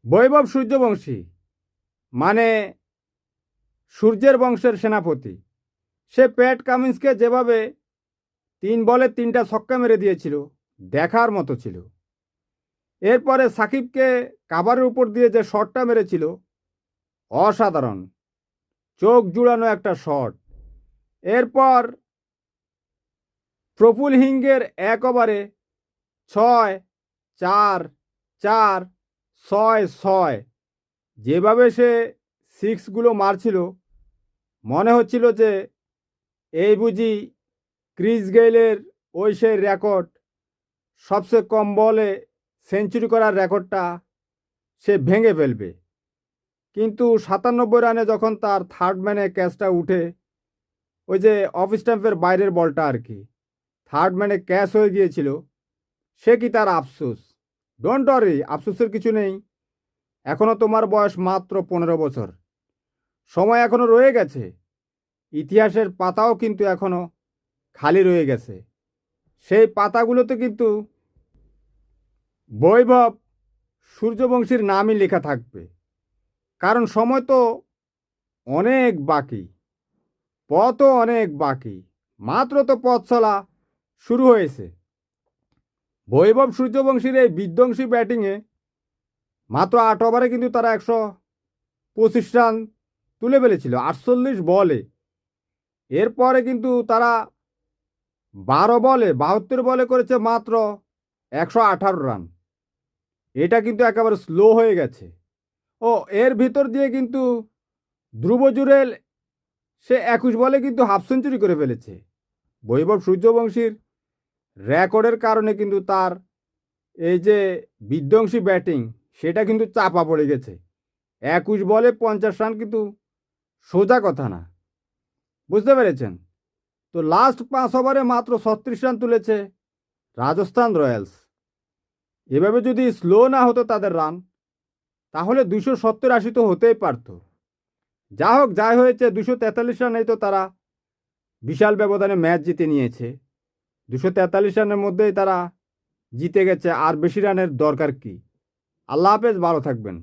বৈভব সূর্যবংশী মানে সূর্যের বংশের সেনাপতি, সে প্যাট কামিন্সকে যেভাবে 3 বলে 3টা ছক্কা মেরে দিয়েছিল, দেখার মতো ছিল। এরপরে সাকিবকে কাভারের উপর দিয়ে যে শটটা মেরেছিল, অসাধারণ, চোখ জুড়ানো একটা শট। এরপর প্রফুল হিঙ্গের 1 ওভারে 6, 4, 4, 6, 6 যেভাবে সে সিক্সগুলো মারছিল, মনে হচ্ছিল যে এই বুঝি ক্রিস গেইলের ওই সেই রেকর্ড, সবচেয়ে কম বলে সেঞ্চুরি করার রেকর্ডটা সে ভেঙে ফেলবে। কিন্তু 97 রানে যখন তার থার্ড ম্যানে ক্যাচটা উঠে, ওই যে অফ স্টাম্পের বাইরের বলটা আর কি, থার্ড ম্যানে ক্যাচ হয়ে গিয়েছিল, সে কি তার আফসোস? ডোন্ট ওয়ারি, আফসোসের কিছু নেই। এখনও তোমার বয়স মাত্র 15 বছর, সময় এখনও রয়ে গেছে। ইতিহাসের পাতাও কিন্তু এখনও খালি রয়ে গেছে, সেই পাতাগুলোতে কিন্তু বৈভব সূর্যবংশীর নামই লেখা থাকবে। কারণ সময় তো অনেক বাকি, পথও অনেক বাকি, মাত্র তো পথ চলা শুরু হয়েছে। বৈভব সূর্যবংশীর এই বিধ্বংসী ব্যাটিংয়ে মাত্র 8 ওভারে কিন্তু তারা 125 রান তুলে ফেলেছিল 48 বলে। এরপরে কিন্তু তারা 12 বলে 72 বলে করেছে মাত্র 118 রান। এটা কিন্তু একেবারে স্লো হয়ে গেছে। ও এর ভিতর দিয়ে কিন্তু ধ্রুব জুরেল, সে 21 বলে কিন্তু হাফ সেঞ্চুরি করে ফেলেছে। বৈভব সূর্যবংশীর রেকর্ডের কারণে কিন্তু তার এই যে বিধ্বংসী ব্যাটিং, সেটা কিন্তু চাপা পড়ে গেছে। 21 বলে 50 রান কিন্তু সোজা কথা না, বুঝতে পেরেছেন? তো লাস্ট 5 ওভারে মাত্র 36 রান তুলেছে রাজস্থান রয়্যালস। এভাবে যদি স্লো না হতো তাদের রান, তাহলে 270-80 তো হতেই পারত। যা হোক, যাই হয়েছে, 243 রানেই তো তারা বিশাল ব্যবধানে ম্যাচ জিতে নিয়েছে। 243 রানের মধ্যেই তারা জিতে গেছে, আর বেশি রানের দরকার কি? আল্লাহ হাফেজ, ভালো থাকবেন।